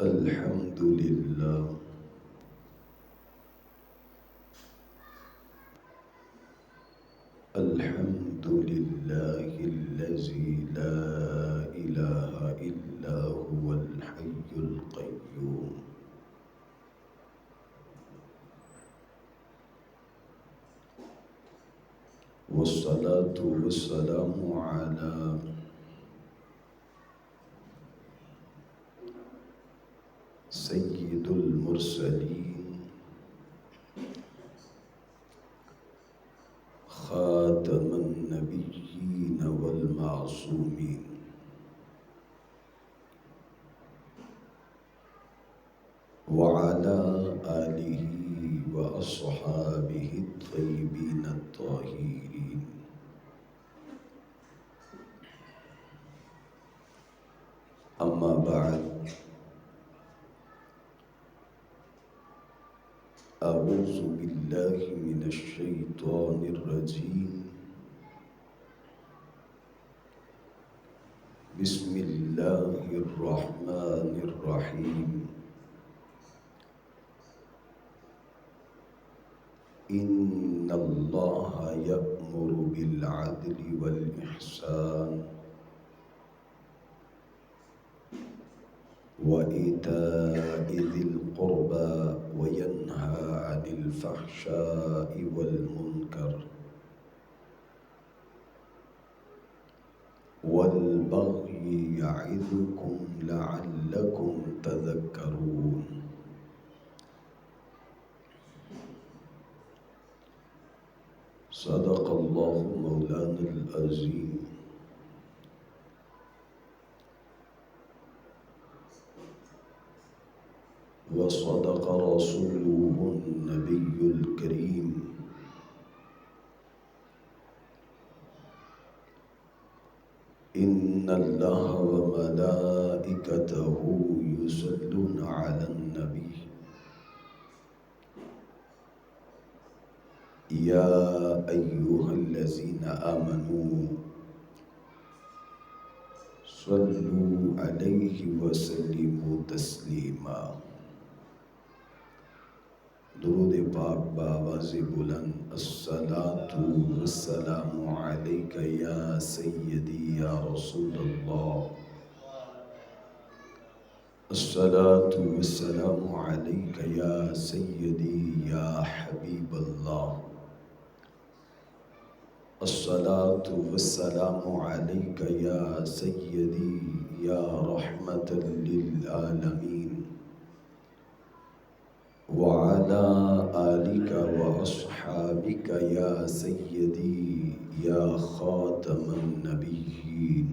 الحمد لله الحمد لله الذي لا إله إلا هو الحي القيوم والصلاة والسلام على سيد المرسلين خاتم النبيين والمعصومين وعلى آله وأصحابه الطيبين الطاهرين. أما بعد، أعوذ بالله من الشيطان الرجيم. بسم الله الرحمن الرحيم. إن الله يأمر بالعدل والإحسان وإيتاء ذي القربى وينهى عن الفحشاء والمنكر والبغي يعظكم لعلكم تذكرون. صدق الله مولانا العظيم. وصدق رسوله النبي الكريم. إن الله وملائكته يصلون على النبي يا أيها الذين آمنوا صلوا عليه وسلموا تسلیما. درود پاک بآواز بلند. الصلاة والسلام علیک یا سیدی یا رسول اللہ. الصلاة والسلام علیک یا سیدی یا حبیب اللہ. الصلاة والسلام علیک یا سیدی یا رحمة للعالمین وعلى آلك وأصحابك يا سيدي يا خاتم النبيين.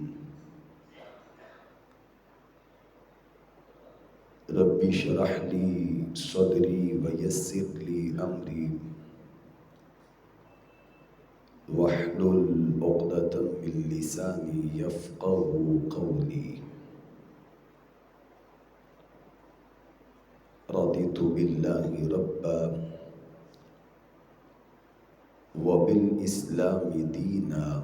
ربي اشرح لي صدري ويسر لي أمري واحلل عقدة من لساني يفقهوا قولي. رضيت بالله ربا وبالإسلام دينا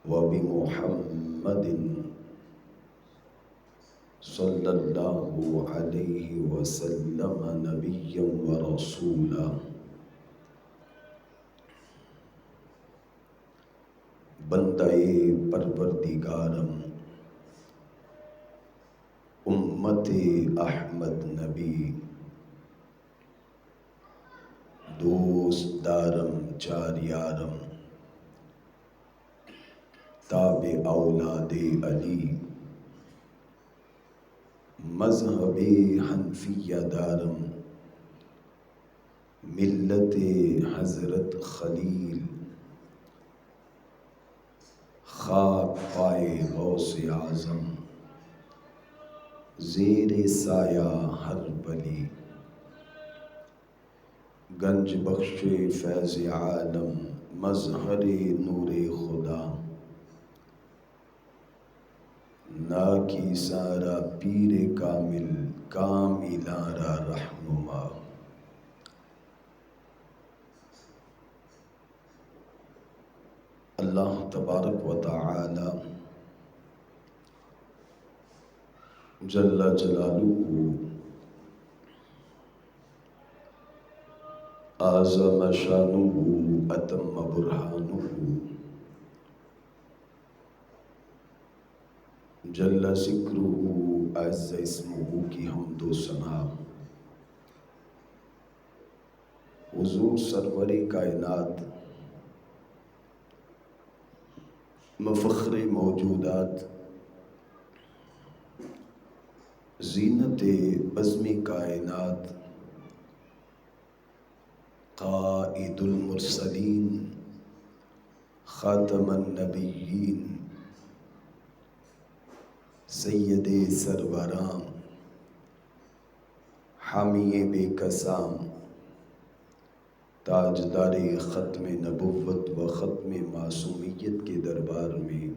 وبمحمد صلى الله عليه وسلم نبيا ورسولا. بندہ پروردگارم امت احمد نبی دوست دارم چار یارم تابع اولاد علی مذہب حنفیہ دارم ملت حضرت خلیل خاک پائے غوث اعظم زیر سایہ ہر ولی گنج بخش فیض عالم مظہر نور خدا نا کی سارا پیر کامل کاملارا رہنما. اللہ تبارک و تعالی جل جلالہ اعظم شانہ اتم برہانہ جل ذکرہ اعز اسمہ کی حمد و ثنا حضور سرور کائنات مفخر موجودات زینت بزم کائنات قائد المرسلین خاتم النبیین سید سرورام حامی بے کسام تاجدار ختم نبوت و ختم معصومیت کے دربار میں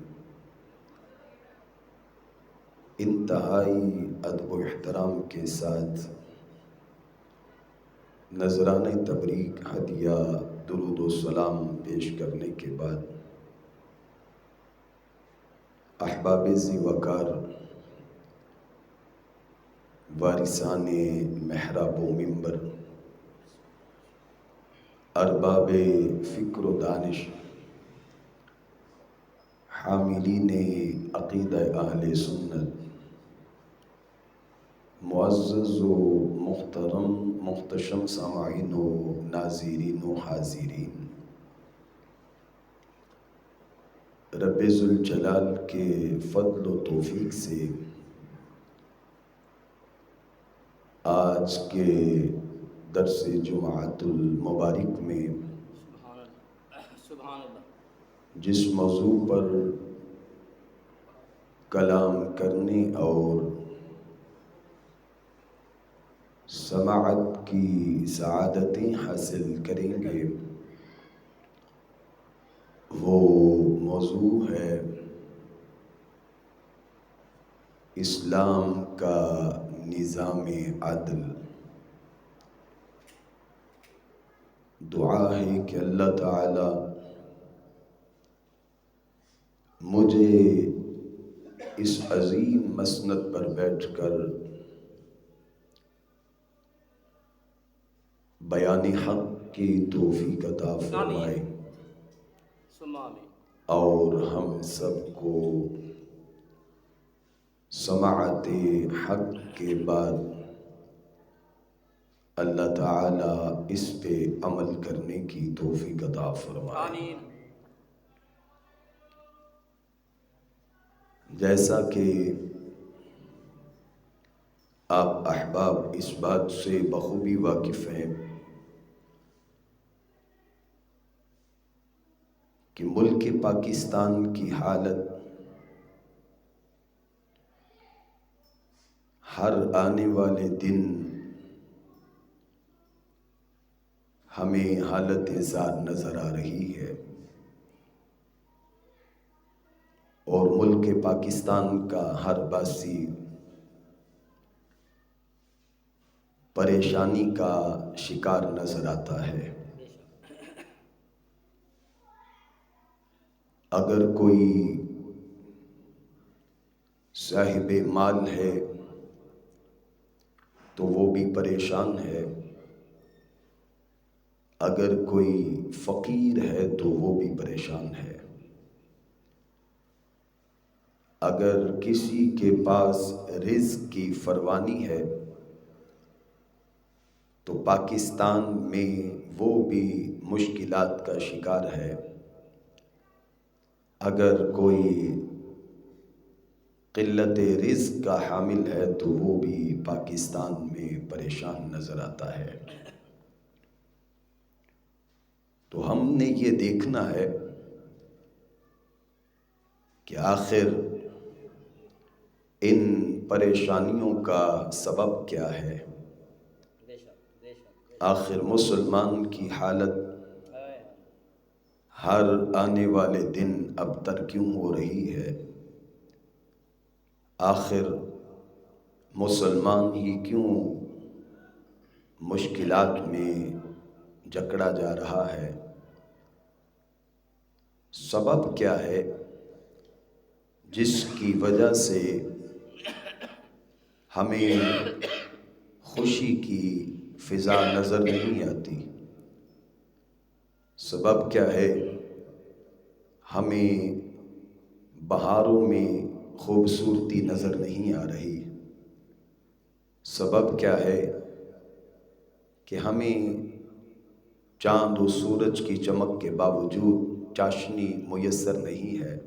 انتہائی ادب و احترام کے ساتھ نذرانہ تبریک ہدیہ درود و سلام پیش کرنے کے بعد احباب ذی وقار وارثان محراب و منبر ارباب فکر و دانش حاملین عقیدہ اہل سنت معزز و محترم محتشم سامعین و ناظرین و حاضرین، رب ذوالجلال کے فضل و توفیق سے آج کے درس جمعۃ المبارک میں جس موضوع پر کلام کرنے اور سماعت کی سعادتیں حاصل کریں گے وہ موضوع ہے اسلام کا نظام عدل۔ دعا ہے کہ اللہ تعالی مجھے اس عظیم مسند پر بیٹھ کر بیان حق کی توفیق عطا فرمائے اور ہم سب کو سماعت حق کے بعد اللہ تعالی اس پہ عمل کرنے کی توفیق عطا فرمائے۔ جیسا کہ آپ احباب اس بات سے بخوبی واقف ہیں کہ ملک پاکستان کی حالت ہر آنے والے دن ہمیں حالت زار نظر آ رہی ہے، اور ملک پاکستان کا ہر باسی پریشانی کا شکار نظر آتا ہے۔ اگر کوئی صاحب مال ہے تو وہ بھی پریشان ہے، اگر کوئی فقیر ہے تو وہ بھی پریشان ہے، اگر کسی کے پاس رزق کی فراوانی ہے تو پاکستان میں وہ بھی مشکلات کا شکار ہے، اگر کوئی قلت رزق کا حامل ہے تو وہ بھی پاکستان میں پریشان نظر آتا ہے۔ تو ہم نے یہ دیکھنا ہے کہ آخر ان پریشانیوں کا سبب کیا ہے، آخر مسلمان کی حالت ہر آنے والے دن ابتر کیوں ہو رہی ہے، آخر مسلمان ہی کیوں مشکلات میں جکڑا جا رہا ہے، سبب کیا ہے جس کی وجہ سے ہمیں خوشی کی فضا نظر نہیں آتی۔ سبب کیا ہے؟ ہمیں بہاروں میں خوبصورتی نظر نہیں آ رہی۔ سبب کیا ہے کہ ہمیں چاند و سورج کی چمک کے باوجود چاشنی میسر نہیں ہے۔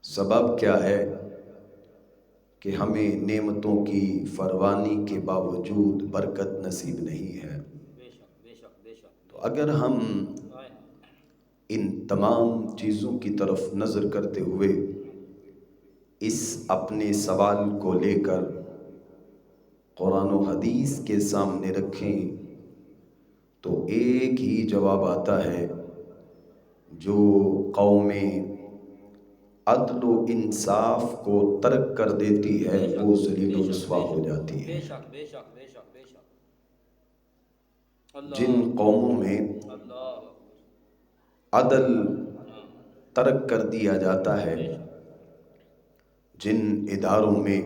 سبب کیا ہے کہ ہمیں نعمتوں کی فراوانی کے باوجود برکت نصیب نہیں ہے۔ تو اگر ہم ان تمام چیزوں کی طرف نظر کرتے ہوئے اس اپنے سوال کو لے کر قرآن و حدیث کے سامنے رکھیں تو ایک ہی جواب آتا ہے، جو قومیں عدل و انصاف کو ترک کر دیتی ہے وہ ذلیل و رسوا ہو جاتی ہے۔ جن قوموں میں عدل ترک کر دیا جاتا ہے، جن اداروں میں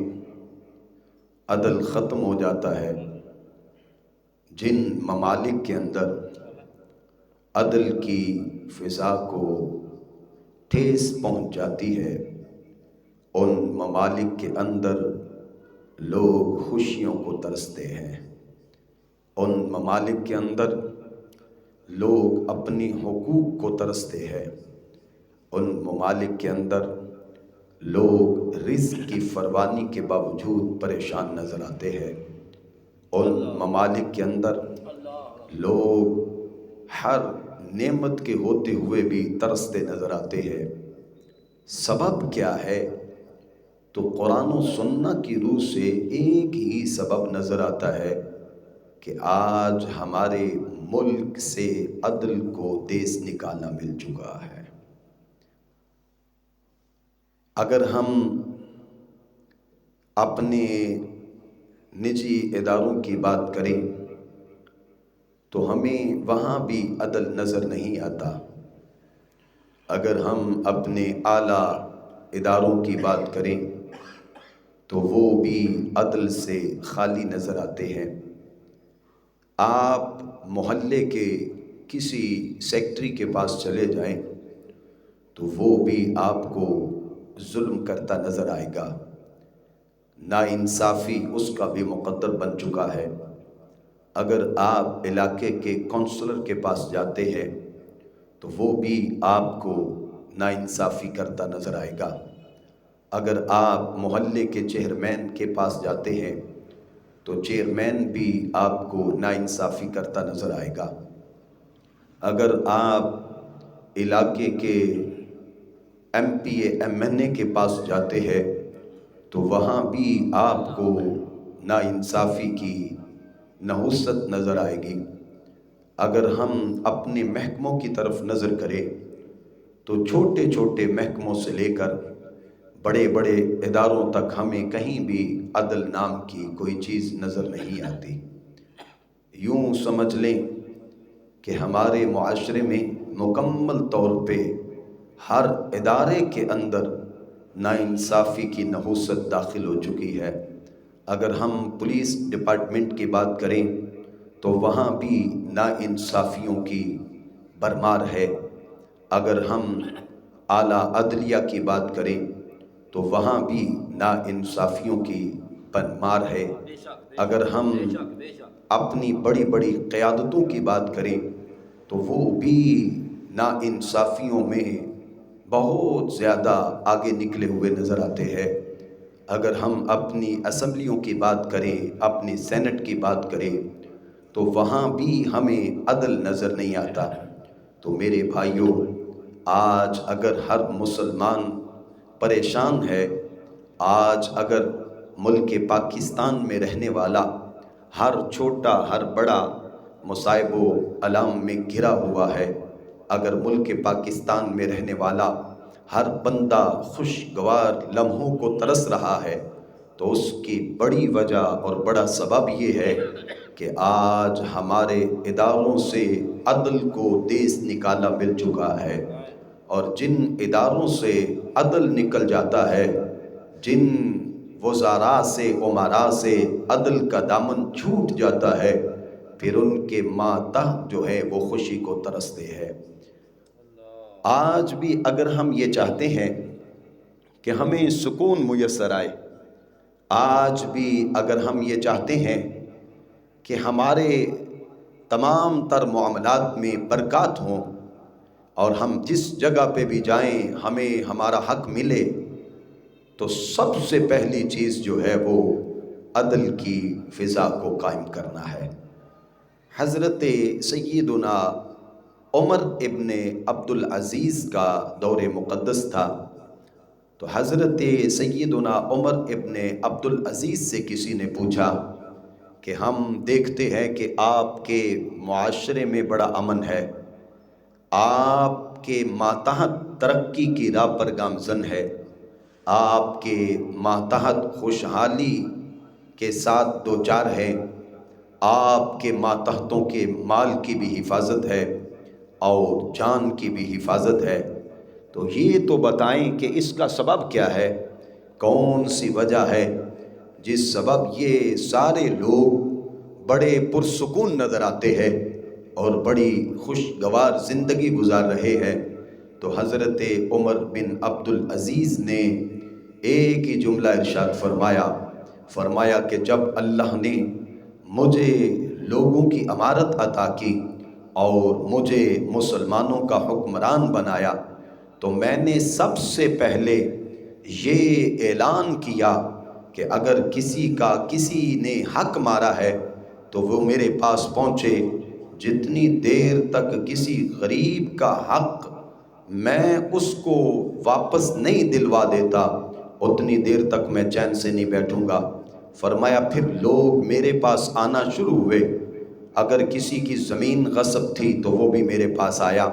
عدل ختم ہو جاتا ہے، جن ممالک کے اندر عدل کی فضا کو ٹھیس پہنچ جاتی ہے، ان ممالک کے اندر لوگ خوشیوں کو ترستے ہیں۔ ان ممالک کے اندر لوگ اپنی حقوق کو ترستے ہیں۔ ان ممالک کے اندر لوگ رزق کی فراوانی کے باوجود پریشان نظر آتے ہیں۔ ان ممالک کے اندر لوگ ہر نعمت کے ہوتے ہوئے بھی ترستے نظر آتے ہیں۔ سبب کیا ہے؟ تو قرآن و سنت کی روح سے ایک ہی سبب نظر آتا ہے کہ آج ہمارے ملک سے عدل کو دیس نکالنا مل چکا ہے۔ اگر ہم اپنے نجی اداروں کی بات کریں تو ہمیں وہاں بھی عدل نظر نہیں آتا۔ اگر ہم اپنے اعلیٰ اداروں کی بات کریں تو وہ بھی عدل سے خالی نظر آتے ہیں۔ آپ محلے کے کسی سیکٹری کے پاس چلے جائیں تو وہ بھی آپ کو ظلم کرتا نظر آئے گا۔ ناانصافی اس کا بھی مقدر بن چکا ہے۔ اگر آپ علاقے کے کونسلر کے پاس جاتے ہیں تو وہ بھی آپ کو ناانصافی کرتا نظر آئے گا۔ اگر آپ محلے کے چیئرمین کے پاس جاتے ہیں تو چیئرمین بھی آپ کو ناانصافی کرتا نظر آئے گا۔ اگر آپ علاقے کے M P A M N A کے پاس جاتے ہیں تو وہاں بھی آپ کو ناانصافی کی نحوست نظر آئے گی۔ اگر ہم اپنے محکموں کی طرف نظر کریں تو چھوٹے چھوٹے محکموں سے لے کر بڑے بڑے اداروں تک ہمیں کہیں بھی عدل نام کی کوئی چیز نظر نہیں آتی۔ یوں سمجھ لیں کہ ہمارے معاشرے میں مکمل طور پہ ہر ادارے کے اندر ناانصافی کی نحوست داخل ہو چکی ہے۔ اگر ہم پولیس ڈپارٹمنٹ کی بات کریں تو وہاں بھی ناانصافیوں کی بھرمار ہے۔ اگر ہم اعلیٰ عدلیہ کی بات کریں تو وہاں بھی ناانصافیوں کی بھرمار ہے۔ اگر ہم اپنی بڑی بڑی قیادتوں کی بات کریں تو وہ بھی ناانصافیوں میں بہت زیادہ آگے نکلے ہوئے نظر آتے ہیں۔ اگر ہم اپنی اسمبلیوں کی بات کریں، اپنی سینٹ کی بات کریں تو وہاں بھی ہمیں عدل نظر نہیں آتا۔ تو میرے بھائیوں، آج اگر ہر مسلمان پریشان ہے، آج اگر ملک پاکستان میں رہنے والا ہر چھوٹا ہر بڑا مصائب و الام میں گھرا ہوا ہے، اگر ملک پاکستان میں رہنے والا ہر بندہ خوشگوار لمحوں کو ترس رہا ہے، تو اس کی بڑی وجہ اور بڑا سبب یہ ہے کہ آج ہمارے اداروں سے عدل کو دیس نکالا مل چکا ہے۔ اور جن اداروں سے عدل نکل جاتا ہے، جن وزراء سے عمراء سے عدل کا دامن چھوٹ جاتا ہے، پھر ان کے ماتحت جو ہے وہ خوشی کو ترستے ہیں۔ آج بھی اگر ہم یہ چاہتے ہیں کہ ہمیں سکون میسر آئے، آج بھی اگر ہم یہ چاہتے ہیں کہ ہمارے تمام تر معاملات میں برکات ہوں اور ہم جس جگہ پہ بھی جائیں ہمیں ہمارا حق ملے، تو سب سے پہلی چیز جو ہے وہ عدل کی فضا کو قائم کرنا ہے۔ حضرت سیدنا عمر ابن عبدالعزیز کا دور مقدس تھا، تو حضرت سیدنا عمر ابن عبدالعزیز سے کسی نے پوچھا کہ ہم دیکھتے ہیں کہ آپ کے معاشرے میں بڑا امن ہے، آپ کے ماتحت ترقی کی راہ پر گامزن ہے، آپ کے ماتحت خوشحالی کے ساتھ دوچار ہے، آپ کے ماتحتوں کے مال کی بھی حفاظت ہے اور جان کی بھی حفاظت ہے، تو یہ تو بتائیں کہ اس کا سبب کیا ہے، کون سی وجہ ہے جس سبب یہ سارے لوگ بڑے پرسکون نظر آتے ہیں اور بڑی خوشگوار زندگی گزار رہے ہیں۔ تو حضرت عمر بن عبدالعزیز نے ایک ہی جملہ ارشاد فرمایا کہ جب اللہ نے مجھے لوگوں کی امارت عطا کی اور مجھے مسلمانوں کا حکمران بنایا، تو میں نے سب سے پہلے یہ اعلان کیا کہ اگر کسی نے حق مارا ہے تو وہ میرے پاس پہنچے، جتنی دیر تک کسی غریب کا حق میں اس کو واپس نہیں دلوا دیتا اتنی دیر تک میں چین سے نہیں بیٹھوں گا۔ فرمایا پھر لوگ میرے پاس آنا شروع ہوئے، اگر کسی کی زمین غصب تھی تو وہ بھی میرے پاس آیا،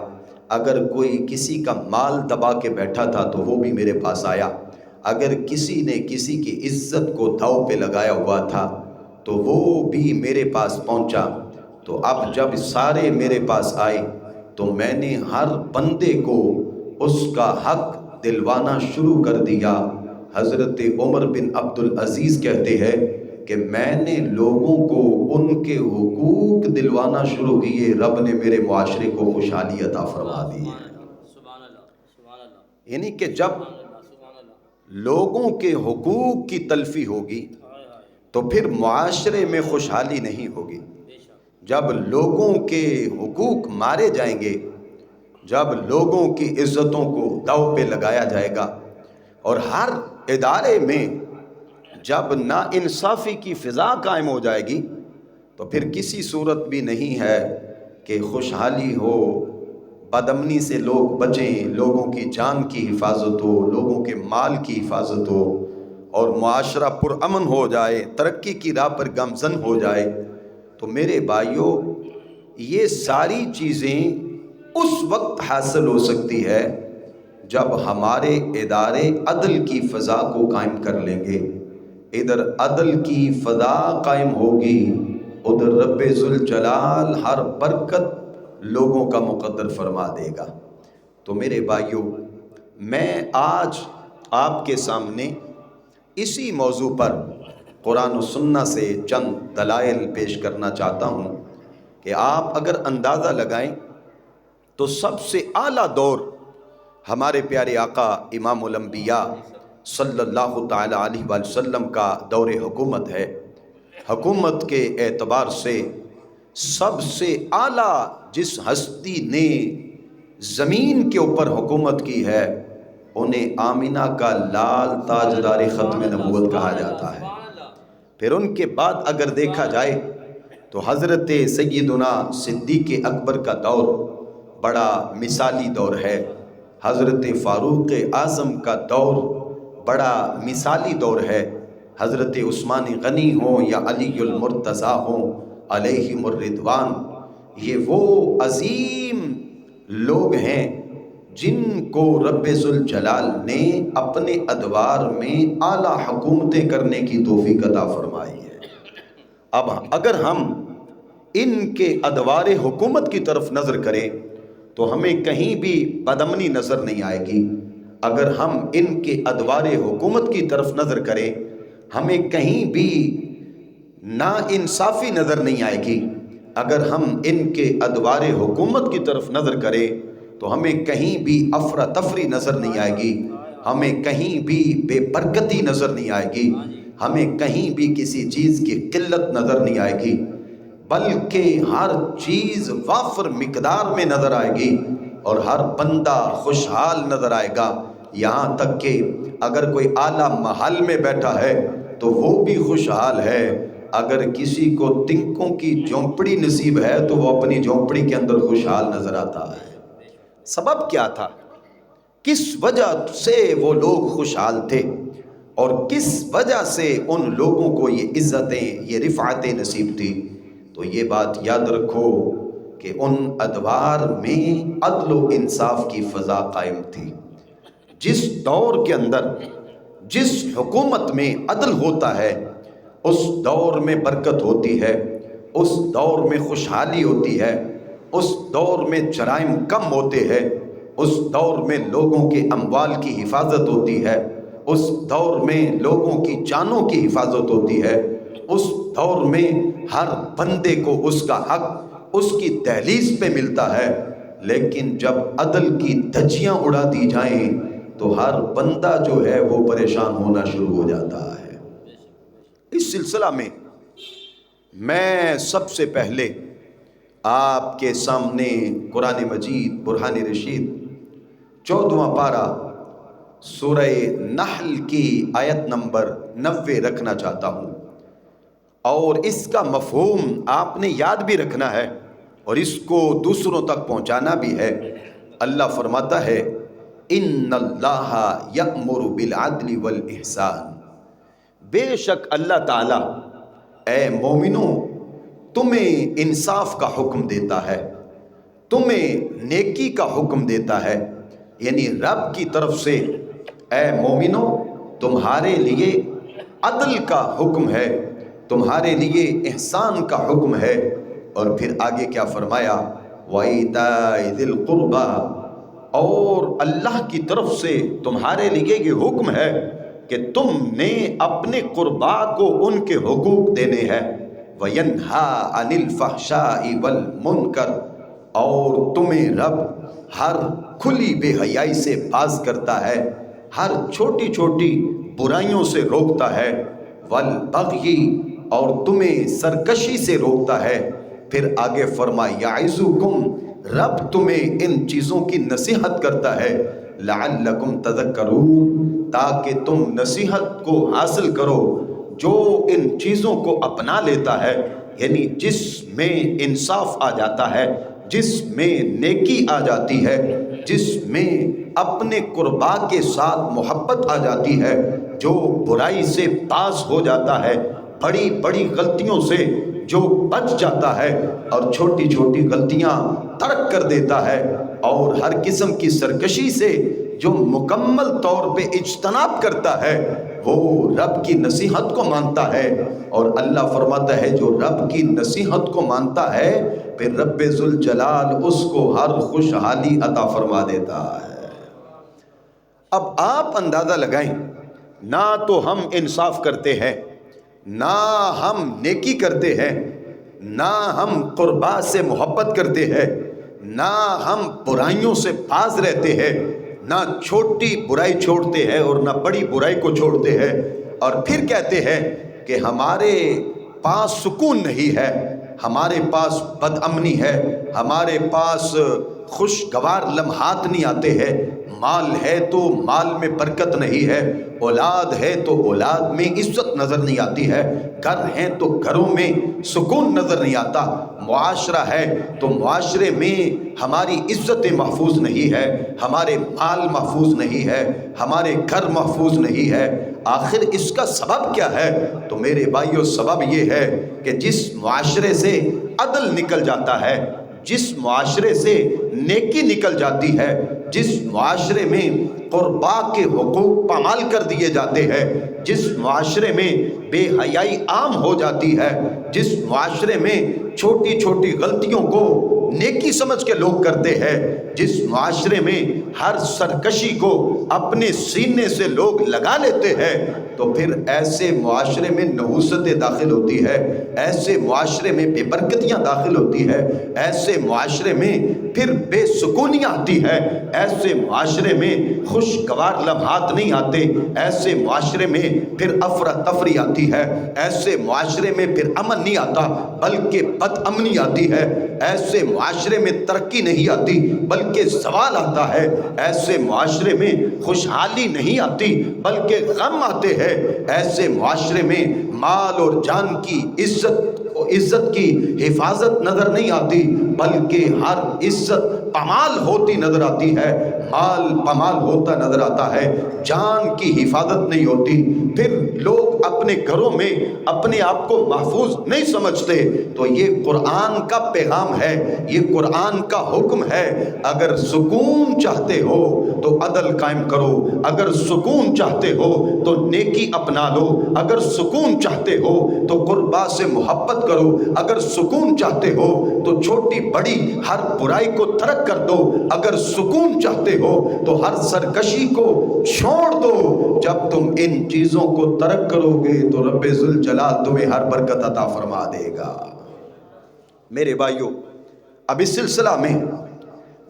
اگر کوئی کسی کا مال دبا کے بیٹھا تھا تو وہ بھی میرے پاس آیا، اگر کسی نے کسی کی عزت کو داؤ پہ لگایا ہوا تھا تو وہ بھی میرے پاس پہنچا۔ تو اب جب سارے میرے پاس آئے تو میں نے ہر بندے کو اس کا حق دلوانا شروع کر دیا۔ حضرت عمر بن عبدالعزیز کہتے ہیں کہ میں نے لوگوں کو ان کے حقوق دلوانا شروع کیے، رب نے میرے معاشرے کو خوشحالی عطا فرما دی ہے۔ یعنی کہ جب لوگوں کے حقوق کی تلفی ہوگی تو پھر معاشرے میں خوشحالی نہیں ہوگی۔ جب لوگوں کے حقوق مارے جائیں گے، جب لوگوں کی عزتوں کو داؤ پہ لگایا جائے گا، اور ہر ادارے میں جب ناانصافی کی فضا قائم ہو جائے گی، تو پھر کسی صورت بھی نہیں ہے کہ خوشحالی ہو، بدامنی سے لوگ بچیں، لوگوں کی جان کی حفاظت ہو، لوگوں کے مال کی حفاظت ہو، اور معاشرہ پرامن ہو جائے، ترقی کی راہ پر گامزن ہو جائے۔ تو میرے بھائیوں، یہ ساری چیزیں اس وقت حاصل ہو سکتی ہے جب ہمارے ادارے عدل کی فضا کو قائم کر لیں گے۔ ادھر عدل کی فضا قائم ہوگی، ادھر رب ذوالجلال ہر برکت لوگوں کا مقدر فرما دے گا۔ تو میرے بھائیوں، میں آج آپ کے سامنے اسی موضوع پر قرآن و سنہ سے چند دلائل پیش کرنا چاہتا ہوں کہ آپ اگر اندازہ لگائیں تو سب سے اعلیٰ دور ہمارے پیارے آقا امام الانبیاء صلی اللہ تعالی علیہ وآلہ وسلم کا دور حکومت ہے۔ حکومت کے اعتبار سے سب سے اعلیٰ جس ہستی نے زمین کے اوپر حکومت کی ہے انہیں آمینہ کا لال تاجدار ختم نبوت کہا جاتا ہے۔ پھر ان کے بعد اگر دیکھا جائے تو حضرت سیدنا صدیق اکبر کا دور بڑا مثالی دور ہے، حضرت فاروق اعظم کا دور بڑا مثالی دور ہے، حضرت عثمان غنی ہوں یا علی المرتضیٰ ہوں علیہم الرضوان، یہ وہ عظیم لوگ ہیں جن کو رب ذوالجلال نے اپنے ادوار میں اعلیٰ حکومتیں کرنے کی توفیق عطا فرمائی ہے۔ اب اگر ہم ان کے ادوار حکومت کی طرف نظر کریں تو ہمیں کہیں بھی بدامنی نظر نہیں آئے گی۔ اگر ہم ان کے ادوار حکومت کی طرف نظر کریں ہمیں کہیں بھی نا انصافی نظر نہیں آئے گی۔ اگر ہم ان کے ادوار حکومت کی طرف نظر کریں تو ہمیں کہیں بھی افراتفری نظر نہیں آئے گی، ہمیں کہیں بھی بے برکتی نظر نہیں آئے گی، ہمیں کہیں بھی کسی چیز کی قلت نظر نہیں آئے گی، بلکہ ہر چیز وافر مقدار میں نظر آئے گی اور ہر بندہ خوشحال نظر آئے گا۔ یہاں تک کہ اگر کوئی اعلیٰ محل میں بیٹھا ہے تو وہ بھی خوشحال ہے، اگر کسی کو تنکوں کی جھونپڑی نصیب ہے تو وہ اپنی جھونپڑی کے اندر خوشحال نظر آتا ہے۔ سبب کیا تھا؟ کس وجہ سے وہ لوگ خوشحال تھے اور کس وجہ سے ان لوگوں کو یہ عزتیں، یہ رفعتیں نصیب تھی؟ تو یہ بات یاد رکھو کہ ان ادوار میں عدل و انصاف کی فضا قائم تھی۔ جس دور کے اندر جس حکومت میں عدل ہوتا ہے اس دور میں برکت ہوتی ہے، اس دور میں خوشحالی ہوتی ہے، اس دور میں جرائم کم ہوتے ہیں، اس دور میں لوگوں کے اموال کی حفاظت ہوتی ہے، اس دور میں لوگوں کی جانوں کی حفاظت ہوتی ہے، اس دور میں ہر بندے کو اس کا حق اس کی دہلیز پہ ملتا ہے۔ لیکن جب عدل کی دھجیاں اڑا دی جائیں تو ہر بندہ جو ہے وہ پریشان ہونا شروع ہو جاتا ہے۔ اس سلسلہ میں سب سے پہلے آپ کے سامنے قرآن مجید برہان رشید 14واں پارہ سورہ نحل کی آیت نمبر 90 رکھنا چاہتا ہوں، اور اس کا مفہوم آپ نے یاد بھی رکھنا ہے اور اس کو دوسروں تک پہنچانا بھی ہے۔ اللہ فرماتا ہے ان اللہ یأمر بالعدل والاحسان، بے شک اللہ تعالیٰ اے مومنوں تمہیں انصاف کا حکم دیتا ہے، تمہیں نیکی کا حکم دیتا ہے، یعنی رب کی طرف سے اے مومنوں تمہارے لیے عدل کا حکم ہے، تمہارے لیے احسان کا حکم ہے۔ اور پھر آگے کیا فرمایا؟ وَإِيتَاءِ ذِي الْقُرْبَى، اور اللہ کی طرف سے تمہارے لیے یہ حکم ہے کہ تم نے اپنے قربا کو ان کے حقوق دینے ہیں۔ وَيَنْهَا عَنِ الْفَحْشَاءِ وَالْمُنْكَرِ، اور تمہیں رب ہر کھلی بے حیائی سے باز کرتا ہے، ہر چھوٹی چھوٹی برائیوں سے روکتا ہے۔ وَالْبَغْيِ، اور تمہیں سرکشی سے روکتا ہے۔ پھر آگے فرمایا یعظکم، رب تمہیں ان چیزوں کی نصیحت کرتا ہے، لعلکم تذکرون، تاکہ تم نصیحت کو حاصل کرو۔ جو ان چیزوں کو اپنا لیتا ہے، یعنی جس میں انصاف آ جاتا ہے، جس میں نیکی آ جاتی ہے، جس میں اپنے قربا کے ساتھ محبت آ جاتی ہے، جو برائی سے باز ہو جاتا ہے، بڑی بڑی غلطیوں سے جو بچ جاتا ہے اور چھوٹی چھوٹی غلطیاں ترک کر دیتا ہے، اور ہر قسم کی سرکشی سے جو مکمل طور پہ اجتناب کرتا ہے، وہ رب کی نصیحت کو مانتا ہے۔ اور اللہ فرماتا ہے جو رب کی نصیحت کو مانتا ہے پھر رب ذوالجلال اس کو ہر خوشحالی عطا فرما دیتا ہے۔ اب آپ اندازہ لگائیں، نہ تو ہم انصاف کرتے ہیں، نہ ہم نیکی کرتے ہیں، نہ ہم قربا سے محبت کرتے ہیں، نہ ہم برائیوں سے باز رہتے ہیں، نہ چھوٹی برائی چھوڑتے ہیں اور نہ بڑی برائی کو چھوڑتے ہیں، اور پھر کہتے ہیں کہ ہمارے پاس سکون نہیں ہے، ہمارے پاس بد امنی ہے، ہمارے پاس خوشگوار لمحات نہیں آتے ہیں، مال ہے تو مال میں برکت نہیں ہے، اولاد ہے تو اولاد میں عزت نظر نہیں آتی ہے، گھر ہیں تو گھروں میں سکون نظر نہیں آتا، معاشرہ ہے تو معاشرے میں ہماری عزتیں محفوظ نہیں ہے، ہمارے مال محفوظ نہیں ہے، ہمارے گھر محفوظ نہیں ہے۔ آخر اس کا سبب کیا ہے؟ تو میرے بھائیو سبب یہ ہے کہ جس معاشرے سے عدل نکل جاتا ہے، جس معاشرے سے نیکی نکل جاتی ہے، جس معاشرے میں قربا کے حقوق پامال کر دیے جاتے ہیں، جس معاشرے میں بے حیائی عام ہو جاتی ہے، جس معاشرے میں چھوٹی چھوٹی غلطیوں کو نیکی سمجھ کے لوگ کرتے ہیں، جس معاشرے میں ہر سرکشی کو اپنے سینے سے لوگ لگا لیتے ہیں، تو پھر ایسے معاشرے میں نحوستیں داخل ہوتی ہے، ایسے معاشرے میں بے برکتیاں داخل ہوتی ہے، ایسے معاشرے میں پھر بے سکونیاں آتی ہے، ایسے معاشرے میں خوشگوار لمحات نہیں آتے، ایسے معاشرے میں پھر افراتفری آتی ہے، ایسے معاشرے میں پھر امن نہیں آتا بلکہ بد امنی آتی ہے، ایسے معاشرے میں ترقی نہیں آتی بلکہ زوال آتا ہے، ایسے معاشرے میں خوشحالی نہیں آتی بلکہ غم آتے ہیں، ایسے معاشرے میں مال اور جان کی عزت کی حفاظت نظر نہیں آتی بلکہ ہر عزت پامال ہوتی نظر آتی ہے، مال پامال ہوتا نظر آتا ہے، جان کی حفاظت نہیں ہوتی، پھر لوگ اپنے گھروں میں اپنے آپ کو محفوظ نہیں سمجھتے۔ تو یہ قرآن کا پیغام ہے، یہ قرآن کا حکم ہے، اگر سکون چاہتے ہو تو عدل قائم کرو، اگر سکون چاہتے ہو تو نیکی اپنا لو، اگر سکون چاہتے ہو تو قربا سے محبت کرو، اگر سکون چاہتے ہو تو چھوٹی بڑی ہر برائی کو ترک کر دو، اگر سکون چاہتے ہو تو ہر سرکشی کو چھوڑ دو۔ جب تم ان چیزوں کو ترک کرو گے تو رب ذوالجلال تمہیں ہر برکت عطا فرما دے گا۔ میرے بھائیو، اب اس سلسلہ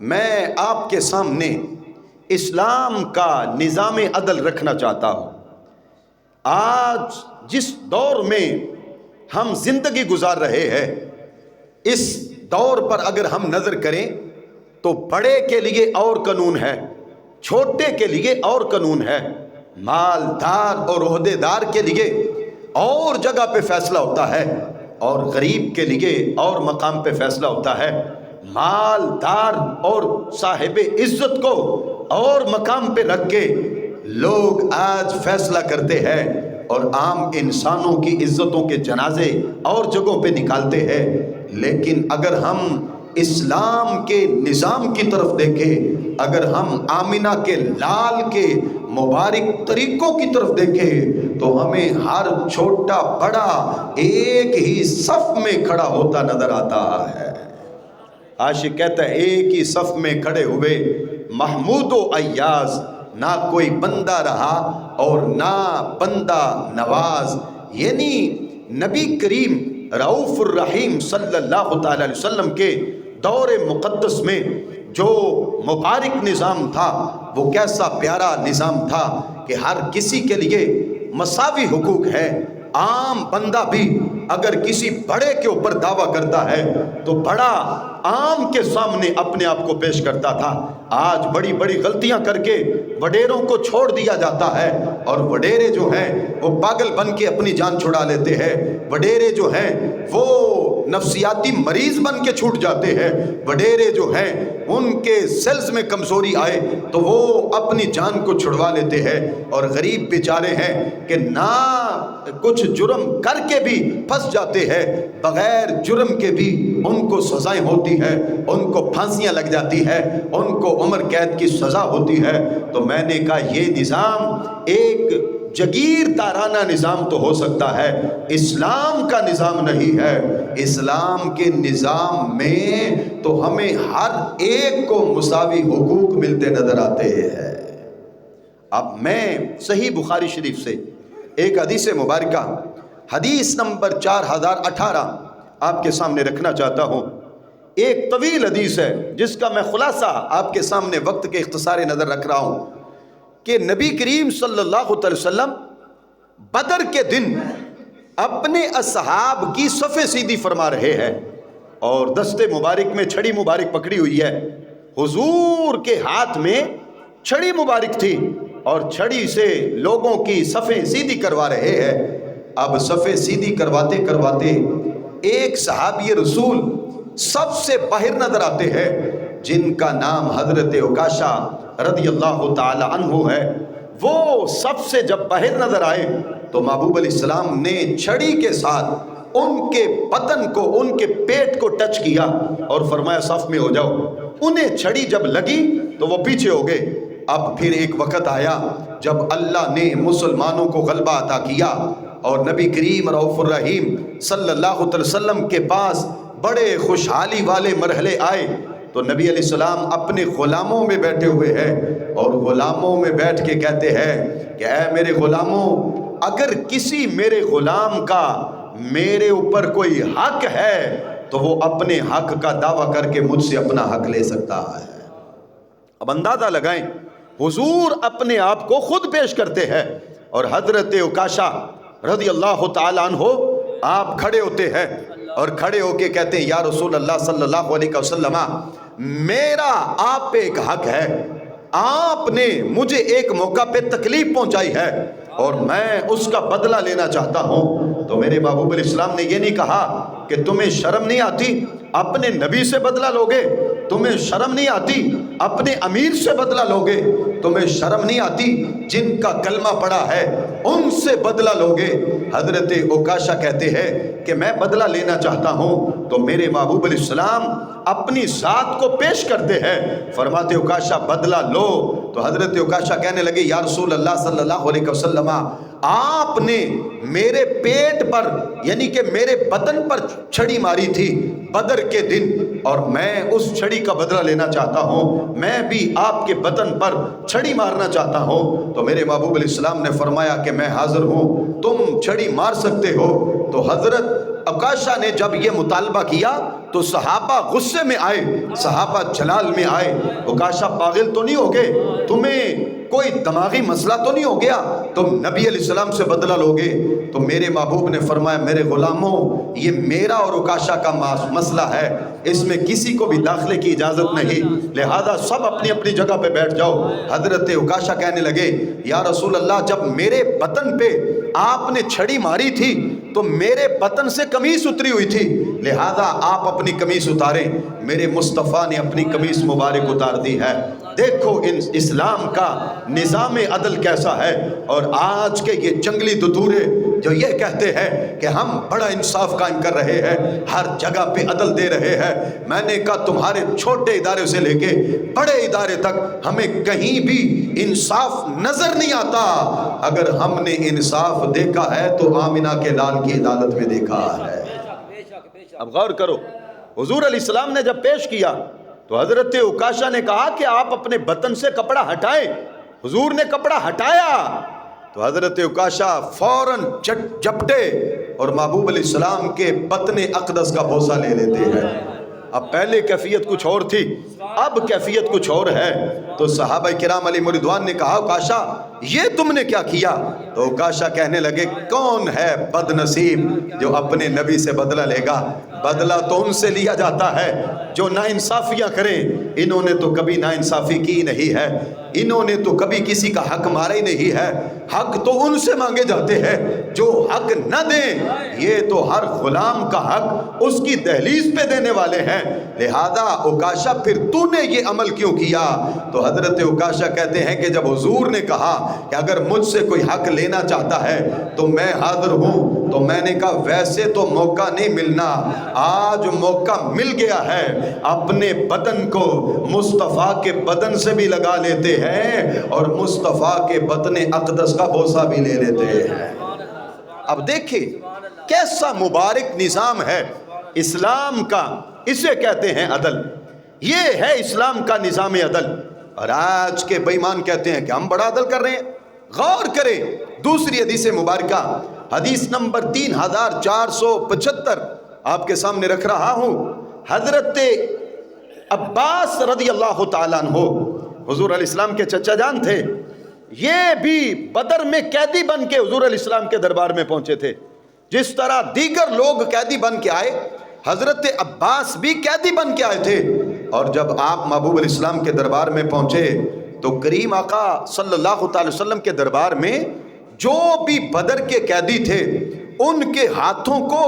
میں آپ کے سامنے اسلام کا نظام عدل رکھنا چاہتا ہوں۔ آج جس دور میں ہم زندگی گزار رہے ہیں، اس دور پر اگر ہم نظر کریں تو بڑے کے لیے اور قانون ہے، چھوٹے کے لیے اور قانون ہے، مالدار اور عہدے دار کے لیے اور جگہ پہ فیصلہ ہوتا ہے اور غریب کے لیے اور مقام پہ فیصلہ ہوتا ہے، مالدار اور صاحب عزت کو اور مقام پہ رکھ کے لوگ آج فیصلہ کرتے ہیں اور عام انسانوں کی عزتوں کے جنازے اور جگہوں پہ نکالتے ہیں۔ لیکن اگر ہم اسلام کے نظام کی طرف دیکھیں، اگر ہم آمینہ کے لال کے مبارک طریقوں کی طرف دیکھیں تو ہمیں ہر چھوٹا بڑا ایک ہی صف میں کھڑا ہوتا نظر آتا ہے۔ عاشق کہتا ہے ایک ہی صف میں کھڑے ہوئے محمود و ایاز، نہ کوئی بندہ رہا اور نہ بندہ نواز، یعنی نبی کریم رؤوف الرحیم صلی اللہ تعالی علیہ وسلم کے دور مقدس میں جو مبارک نظام تھا وہ کیسا پیارا نظام تھا کہ ہر کسی کے لیے مساوی حقوق ہے۔ عام بندہ بھی اگر کسی بڑے کے اوپر دعویٰ کرتا ہے تو بڑا عام کے سامنے اپنے آپ کو پیش کرتا تھا۔ آج بڑی بڑی غلطیاں کر کے وڈیروں کو چھوڑ دیا جاتا ہے اور وڈیرے جو ہیں وہ پاگل بن کے اپنی جان چھڑا لیتے ہیں، وڈیرے جو ہیں وہ نفسیاتی مریض بن کے چھوٹ جاتے ہیں، وڈیرے جو ہیں ان کے سیلز میں کمزوری آئے تو وہ اپنی جان کو چھڑوا لیتے ہیں، اور غریب بیچارے ہیں کہ نہ کچھ جرم کر کے بھی پھنس جاتے ہیں، بغیر جرم کے بھی ان کو سزائیں ہوتی ہیں، ان کو پھانسیاں لگ جاتی ہیں، ان کو عمر قید کی سزا ہوتی ہے۔ تو میں نے کہا یہ نظام ایک جگیر تارانہ نظام تو ہو سکتا ہے، اسلام کا نظام نہیں ہے۔ اسلام کے نظام میں تو ہمیں ہر ایک کو مساوی حقوق ملتے نظر آتے ہیں۔ اب میں صحیح بخاری شریف سے ایک حدیث مبارکہ، حدیث نمبر 4018 آپ کے سامنے رکھنا چاہتا ہوں۔ ایک طویل حدیث ہے جس کا میں خلاصہ آپ کے سامنے وقت کے اختصار نظر رکھ رہا ہوں کہ نبی کریم صلی اللہ علیہ وسلم بدر کے دن اپنے اصحاب کی صفیں سیدھی فرما رہے ہیں اور دستے مبارک میں چھڑی مبارک پکڑی ہوئی ہے، حضور کے ہاتھ میں چھڑی مبارک تھی اور چھڑی سے لوگوں کی صفیں سیدھی کروا رہے ہیں۔ اب صفیں سیدھی کرواتے کرواتے ایک صحابی رسول سب سے باہر نظر آتے ہیں جن کا نام حضرت عکاشہ رضی اللہ تعالی عنہ ہے۔ وہ سب سے جب باہر نظر آئے تو محبوب علیہ السلام نے چھڑی کے ساتھ ان کے بدن کو، ان کے پیٹ کو ٹچ کیا اور فرمایا صف میں ہو جاؤ۔ انہیں چھڑی جب لگی تو وہ پیچھے ہو گئے۔ اب پھر ایک وقت آیا جب اللہ نے مسلمانوں کو غلبہ عطا کیا اور نبی کریم رؤوف الرحیم صلی اللہ علیہ وسلم کے پاس بڑے خوشحالی والے مرحلے آئے تو نبی علیہ السلام اپنے غلاموں میں بیٹھے ہوئے ہیں اور غلاموں میں بیٹھ کے کہتے ہیں کہ اے میرے غلاموں، اگر کسی میرے غلام کا میرے اوپر کوئی حق ہے تو وہ اپنے حق کا دعویٰ کر کے مجھ سے اپنا حق لے سکتا ہے۔ اب اندازہ لگائیں، حضور اپنے آپ کو خود پیش کرتے ہیں، اور حضرت عکاشہ رضی اللہ تعالیٰ عنہ آپ کھڑے ہوتے ہیں اور کھڑے ہو کے کہتے ہیں یا رسول اللہ صلی اللہ علیہ وسلم، میرا آپ پہ ایک حق ہے، آپ نے مجھے ایک موقع پہ تکلیف پہنچائی ہے اور میں اس کا بدلہ لینا چاہتا ہوں۔ تو میرے محبوب علیہ السلام نے یہ نہیں کہا کہ تمہیں شرم نہیں آتی اپنے نبی سے بدلہ لوگے، تمہیں شرم نہیں آتی اپنے امیر سے بدلہ لوگے، تمہیں شرم نہیں آتی جن کا کلمہ پڑا ہے ان سے بدلہ لوگے۔ حضرت عکاشہ کہتے ہیں کہ میں بدلہ لینا چاہتا ہوں۔ تو میرے محبوب علیہ السلام اپنی ذات کو پیش کرتے ہیں، فرماتے عکاشہ بدلہ لو۔ تو حضرت عکاشہ کہنے لگے یا رسول اللہ صلی اللہ علیہ وسلم، آپ نے میرے پیٹ پر یعنی کہ میرے بدن پر چھڑی ماری تھی بدر کے دن، اور میں اس چھڑی کا بدلہ لینا چاہتا ہوں، میں بھی آپ کے بدن پر چھڑی مارنا چاہتا ہوں۔ تو میرے محبوب علیہ السلام نے فرمایا کہ میں حاضر ہوں، تم چھڑی مار سکتے ہو۔ تو حضرت عکاشہ نے جب یہ مطالبہ کیا تو صحابہ غصے میں آئے، صحابہ جلال میں آئے، عکاشہ پاگل تو نہیں ہو گئے، تمہیں کوئی دماغی مسئلہ تو نہیں ہو گیا، تم نبی علیہ السلام سے بدلہ لوگے؟ تو میرے محبوب نے فرمایا میرے غلاموں، یہ میرا اور عکاشہ کا مسئلہ ہے، اس میں کسی کو بھی داخلے کی اجازت نہیں، لہذا سب اپنی اپنی جگہ پہ بیٹھ جاؤ۔ حضرت عکاشہ کہنے لگے یا رسول اللہ، جب میرے بدن پہ آپ نے چھڑی ماری تھی تو میرے بدن سے قمیص اتری ہوئی تھی، لہذا آپ اپنی قمیص اتاریں۔ میرے مصطفیٰ نے اپنی قمیص مبارک اتار دی ہے۔ دیکھو اسلام کا نظام عدل کیسا ہے، اور آج کے یہ جنگلی دتورے جو یہ کہتے ہیں کہ ہم بڑا انصاف قائم کر رہے ہیں، ہر جگہ پہ عدل دے رہے ہیں۔ میں نے کہا تمہارے چھوٹے ادارے سے لے کے بڑے ادارے تک ہمیں کہیں بھی انصاف نظر نہیں آتا۔ اگر ہم نے انصاف دیکھا ہے تو آمنہ کے لال کی عدالت میں دیکھا ہے۔ اب غور کرو، حضور علیہ السلام نے جب پیش کیا تو حضرت عکاشہ نے کہا کہ آپ اپنے بدن سے کپڑا ہٹائیں۔ حضور نے کپڑا ہٹایا تو حضرت عکاشہ فوراً جھپٹے اور محبوب علیہ السلام کے بطن اقدس کا بوسہ لے لیتے ہیں۔ اب پہلے کیفیت کچھ اور تھی، اب کیفیت کچھ اور ہے۔ تو صحابہ کرام علیہ رضوان نے کہا عکاشہ یہ تم نے کیا کیا؟ تو عکاشہ کہنے لگے کون ہے بد نصیب جو اپنے نبی سے بدلہ لے گا؟ بدلہ تو ان سے لیا جاتا ہے جو ناانصافیاں کریں، انہوں نے تو کبھی ناانصافی کی نہیں ہے، انہوں نے تو کبھی کسی کا حق مارا ہی نہیں ہے، حق تو ان سے مانگے جاتے ہیں جو حق نہ دیں، یہ تو ہر غلام کا حق اس کی دہلیز پہ دینے والے ہیں، لہذا عکاشہ پھر تو نے یہ عمل کیوں کیا؟ تو حضرت عکاشہ کہتے ہیں کہ جب حضور نے کہا کہ اگر مجھ سے کوئی حق لینا چاہتا ہے تو میں حاضر ہوں، تو میں نے کہا ویسے تو موقع نہیں ملنا، آج موقع مل گیا ہے، اپنے بدن کو مصطفیٰ کے بدن سے بھی لگا لیتے ہیں اور مصطفیٰ کے بدن اقدس کا بوسہ بھی لے لیتے ہیں۔ اب دیکھیں کیسا مبارک نظام ہے اسلام کا، اسے کہتے ہیں عدل، یہ ہے اسلام کا نظام عدل۔ اور آج کے بے ایمان کہتے ہیں کہ ہم بڑا عدل کر رہے ہیں۔ غور کریں دوسری حدیث مبارکہ، حدیث نمبر 3475 آپ کے سامنے رکھ رہا ہوں۔ حضرت عباس رضی اللہ تعالیٰ عنہ حضور علیہ السلام کے چچا جان تھے، یہ بھی بدر میں قیدی بن کے حضور علیہ السلام کے دربار میں پہنچے تھے۔ جس طرح دیگر لوگ قیدی بن کے آئے، حضرت عباس بھی قیدی بن کے آئے تھے، اور جب آپ محبوب علیہ السلام کے دربار میں پہنچے تو کریم آقا صلی اللہ تعالی وسلم کے دربار میں جو بھی بدر کے قیدی تھے ان کے ہاتھوں کو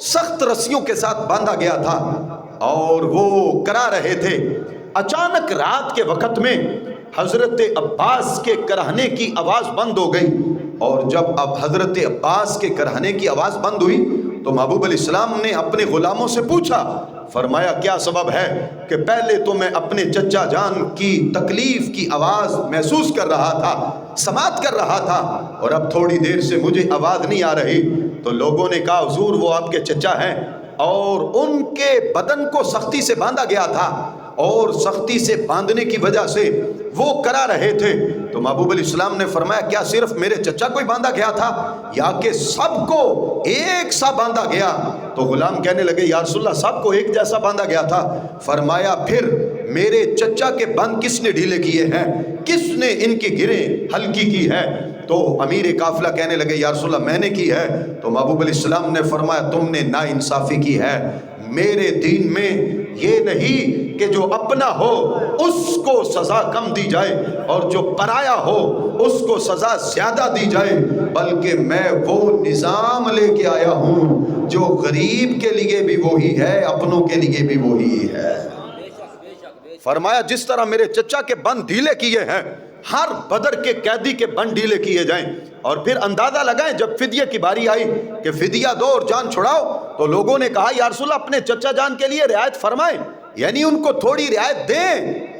سخت رسیوں کے ساتھ باندھا گیا تھا اور وہ کرا رہے تھے۔ اچانک رات کے وقت میں حضرت عباس کے کرہنے کی آواز بند ہو گئی، اور جب اب حضرت عباس کے کرہنے کی آواز بند ہوئی تو محبوب علیہ السلام نے اپنے غلاموں سے پوچھا، فرمایا کیا سبب ہے؟ کہ پہلے تو میں اپنے چچا جان کی تکلیف کی آواز محسوس کر رہا تھا، سماعت کر رہا تھا، اور اب تھوڑی دیر سے مجھے آواز نہیں آ رہی۔ تو لوگوں نے کہا حضور وہ آپ کے چچا ہیں اور ان کے بدن کو سختی سے باندھا گیا تھا، اور سختی سے باندھنے کی وجہ سے وہ کرا رہے تھے تو محبوب علیہ السلام نے فرمایا کیا صرف میرے چچا کو ہی باندھا گیا تھا یا کہ سب کو ایک سا باندھا گیا؟ تو غلام کہنے لگے یا رسول اللہ سب کو ایک جیسا باندھا گیا تھا۔ فرمایا پھر میرے چچا کے بند کس نے ڈھیلے کیے ہیں، کس نے ان کی گریں ہلکی کی ہے؟ تو امیر قافلہ کہنے لگے یا رسول اللہ میں نے کی ہے۔ تو محبوب علیہ السلام نے فرمایا تم نے ناانصافی کی ہے، میرے دین میں یہ نہیں کہ جو اپنا ہو اس کو سزا کم دی جائے اور جو پرایا ہو اس کو سزا زیادہ دی جائے، بلکہ میں وہ نظام لے کے آیا ہوں جو غریب کے لیے بھی وہی ہے، اپنوں کے لیے بھی وہی ہے۔ فرمایا جس طرح میرے چچا کے بند ڈھیلے کیے ہیں، ہر بدر کے قیدی کے بند ڈھیلے کیے جائیں، اور پھر اندازہ لگائیں جب فدیے کی باری آئی کہ فدیہ دو اور جان چھڑاؤ تو لوگوں نے کہا یا رسول اللہ اپنے چچا جان کے لیے رعایت فرمائیں، یعنی ان کو تھوڑی رعایت دیں،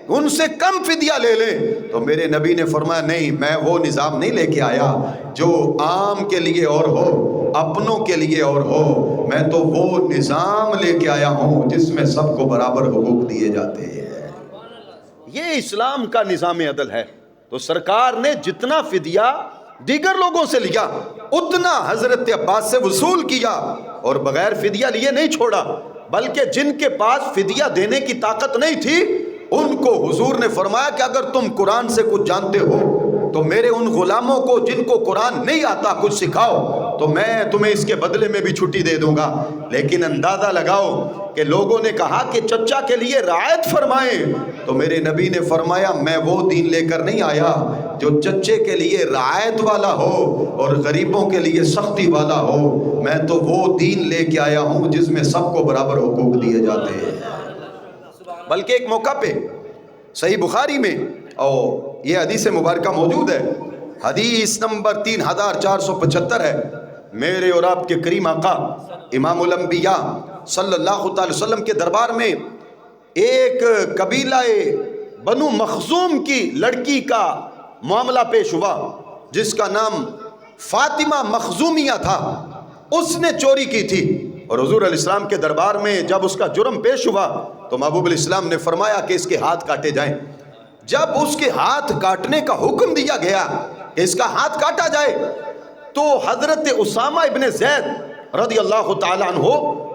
ان سے کم فدیہ لے لیں۔ تو میرے نبی نے فرمایا نہیں، میں وہ نظام نہیں لے کے آیا جو عام کے لیے اور ہو اپنوں کے لیے اور ہو، میں تو وہ نظام لے کے آیا ہوں جس میں سب کو برابر حقوق دیے جاتے ہیں۔ یہ اسلام کا نظام عدل ہے۔ تو سرکار نے جتنا فدیہ دیگر لوگوں سے لیا اتنا حضرت عباس سے وصول کیا، اور بغیر فدیہ لیے نہیں چھوڑا، بلکہ جن کے پاس فدیہ دینے کی طاقت نہیں تھی ان کو حضور نے فرمایا کہ اگر تم قرآن سے کچھ جانتے ہو تو میرے ان غلاموں کو جن کو قرآن نہیں آتا کچھ سکھاؤ، تو میں تمہیں اس کے بدلے میں بھی چھٹی دے دوں گا۔ لیکن اندازہ لگاؤ کہ لوگوں نے کہا کہ چچا کے لیے رعایت فرمائیں، تو میرے نبی نے فرمایا میں وہ دین لے کر نہیں آیا جو چچے کے لیے رعایت والا ہو اور غریبوں کے لیے سختی والا ہو، میں تو وہ دین لے کے آیا ہوں جس میں سب کو برابر حقوق دیے جاتے ہیں۔ بلکہ ایک موقع پہ صحیح بخاری میں اور یہ حدیث مبارکہ موجود ہے، حدیث نمبر 3475 ہے، میرے اور آپ کے کریم آقا امام الانبیاء صلی اللہ تعالی وسلم کے دربار میں ایک قبیلہ بنو مخزوم کی لڑکی کا معاملہ پیش ہوا جس کا نام فاطمہ مخزومیہ تھا۔ اس نے چوری کی تھی اور حضور علیہ السلام کے دربار میں جب اس کا جرم پیش ہوا تو محبوب علیہ السلام نے فرمایا کہ اس کے ہاتھ کاٹے جائیں۔ جب اس کے ہاتھ کاٹنے کا حکم دیا گیا کہ اس کا ہاتھ کاٹا جائے تو حضرت اسامہ ابن زید رضی اللہ تعالیٰ عنہ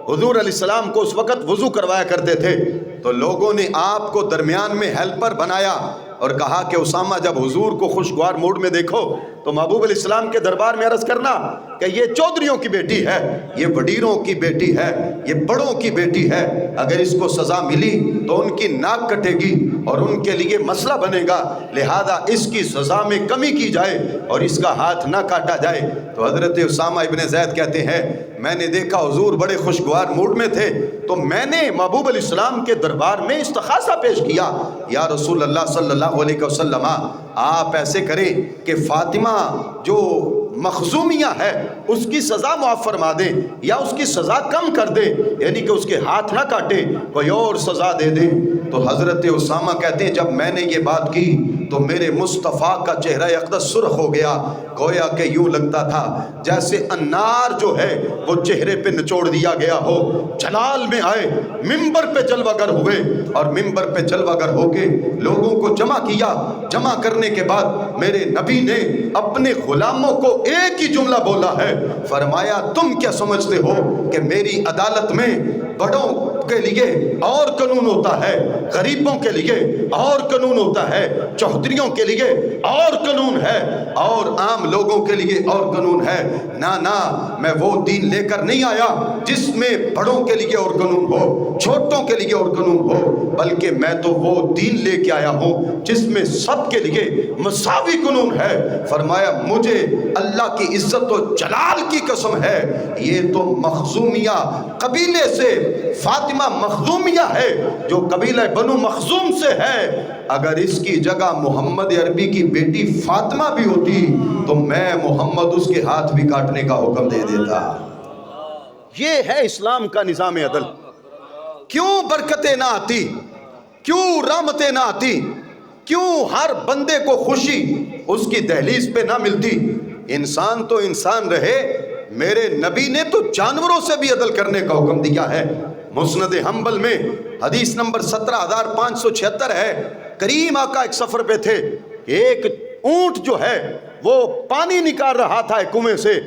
حضور علیہ السلام کو اس وقت وضو کروایا کرتے تھے، تو لوگوں نے آپ کو درمیان میں ہیلپر بنایا اور کہا کہ اسامہ جب حضور کو خوشگوار موڈ میں دیکھو تو محبوب علیہ السلام کے دربار میں عرض کرنا کہ یہ چودھریوں کی بیٹی ہے، یہ وڈیروں کی بیٹی ہے، یہ بڑوں کی بیٹی ہے، اگر اس کو سزا ملی تو ان کی ناک کٹے گی اور ان کے لیے مسئلہ بنے گا، لہذا اس کی سزا میں کمی کی جائے اور اس کا ہاتھ نہ کاٹا جائے۔ تو حضرت اسامہ ابن زید کہتے ہیں میں نے دیکھا حضور بڑے خوشگوار موڈ میں تھے تو میں نے محبوب علیہ السلام کے دربار میں استغاثہ پیش کیا، یا رسول اللہ صلی اللہ علیہ وسلم آپ ایسے کریں کہ فاطمہ جو مخزومیہ ہے اس کی سزا معاف فرما دیں یا اس کی سزا کم کر دیں، یعنی کہ اس کے ہاتھ نہ کاٹے کوئی اور سزا دے دیں۔ تو حضرت اسامہ کہتے ہیں جب میں نے یہ بات کی تو میرے مصطفیٰ کا چہرہ اقدس سرخ ہو گیا، گویا کہ یوں لگتا تھا جیسے انار جو ہے وہ چہرے پہ نچوڑ دیا گیا ہو۔ جلال میں آئے، ممبر پہ جلوہ گر ہوئے اور ممبر پہ جلوہ گر ہو کے لوگوں کو جمع کیا۔ جمع کرنے کے بعد میرے نبی نے اپنے غلاموں کو ایک ہی جملہ بولا ہے، فرمایا تم کیا سمجھتے ہو کہ میری عدالت میں بڑوں کے لیے اور قانون ہوتا ہے، غریبوں کے لیے اور قانون ہوتا ہے، چوہدریوں کے لیے اور قانون ہے اور عام لوگوں کے لیے اور قانون ہے؟ نہ میں وہ دین لے کر نہیں آیا جس میں بڑوں کے لیے اور قانون ہو، چھوٹوں کے لیے اور قانون ہو، بلکہ میں تو وہ دین لے کے آیا ہوں جس میں سب کے لیے مساوی قانون ہے۔ فرمایا مجھے اللہ کی عزت و جلال کی قسم ہے، یہ تو مخزومیہ قبیلے سے فاطمہ مخزومیہ ہے جو قبیلہ بنو مخزوم سے ہے، اگر اس کی جگہ محمد عربی کی بیٹی فاطمہ بھی ہوتی تو میں محمد اس کے ہاتھ بھی کاٹنے کا حکم دے دیتا۔ یہ ہے اسلام کا نظام عدل۔ کیوں برکتیں نہ آتی، کیوں رحمتیں نہ آتی، کیوں ہر بندے کو خوشی اس کی دہلیز پہ نہ ملتی؟ انسان تو انسان رہے، میرے نبی نے تو جانوروں سے بھی عدل کرنے کا حکم دیا ہے۔ مسند حنبل میں حدیث نمبر 17576 ہے، کریم آقا ایک سفر پہ تھے، ایک اونٹ جو ہے وہ پانی نکال رہا تھا ایک کنویں سے،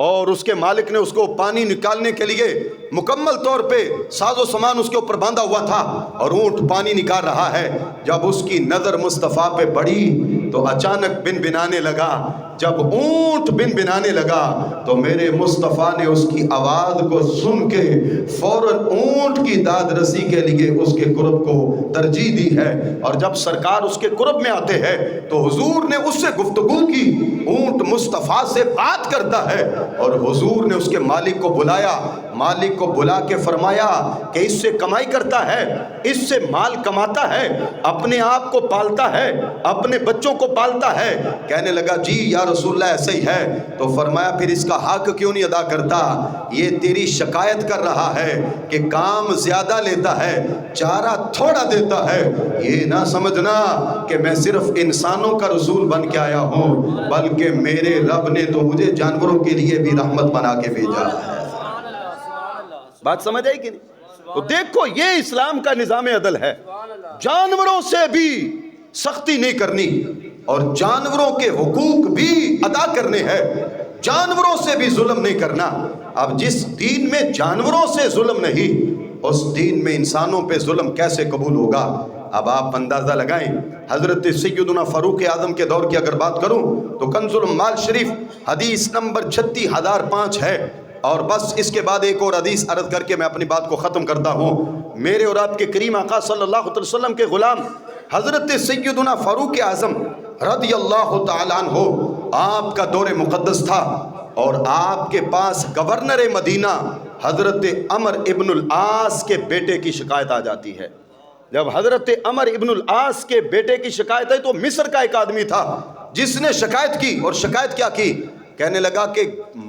اور اس کے مالک نے اس کو پانی نکالنے کے لیے مکمل طور پہ ساز و سامان اس کے اوپر باندھا ہوا تھا، اور اونٹ پانی نکال رہا ہے۔ جب اس کی نظر مصطفیٰ پہ پڑی تو اچانک بن بنانے لگا۔ جب اونٹ بن بنانے لگا تو میرے مصطفیٰ نے اس کی آواز کو سن کے فوراً اونٹ کی داد رسی کے لیے اس کے قرب کو ترجیح دی ہے، اور جب سرکار اس کے قرب میں آتے ہیں تو حضور نے اس سے گفتگو کی، اونٹ مصطفیٰ سے بات کرتا ہے، اور حضور نے اس کے مالک کو بلایا، مالک کو بلا کے فرمایا کہ اس سے کمائی کرتا ہے، اس سے مال کماتا ہے، اپنے آپ کو پالتا ہے، اپنے بچوں کو پالتا ہے۔ کہنے لگا جی یا رسول اللہ ایسا ہی ہے۔ تو فرمایا پھر اس کا حق کیوں نہیں ادا کرتا؟ یہ تیری شکایت کر رہا ہے کہ کام زیادہ لیتا ہے، چارہ تھوڑا دیتا ہے۔ یہ نہ سمجھنا کہ میں صرف انسانوں کا رسول بن کے آیا ہوں، بلکہ میرے رب نے تو مجھے جانوروں کے لیے بھی رحمت بنا کے بھیجا ہے۔ بات سمجھ آئی کہ نہیں؟ تو دیکھو یہ اسلام کا نظام عدل ہے، جانوروں سے بھی سختی نہیں کرنی اور جانوروں کے حقوق بھی ادا کرنے ہیں، جانوروں سے بھی ظلم نہیں کرنا۔ اب جس دین میں جانوروں سے ظلم نہیں، اس دین میں انسانوں پہ ظلم کیسے قبول ہوگا؟ اب آپ اندازہ لگائیں، حضرت سیدنا فاروق اعظم کے دور کی اگر بات کروں تو کنز المال شریف حدیث نمبر 36005 ہے، اور بس اس کے بعد ایک اور حدیث عرض کر کے میں اپنی بات کو ختم کرتا ہوں۔ میرے اور آپ کے کریم آقا صلی اللہ علیہ وسلم کے غلام حضرت سیدنا فاروق اعظم رضی اللہ تعالیٰ عنہ، آپ کا دور مقدس تھا، اور آپ کے پاس گورنر مدینہ حضرت عمر ابن العاص کے بیٹے کی شکایت آ جاتی ہے۔ جب حضرت عمر ابن العاص کے بیٹے کی شکایت ہے تو مصر کا ایک آدمی تھا جس نے شکایت کی، اور شکایت کیا کی؟ کہنے لگا کہ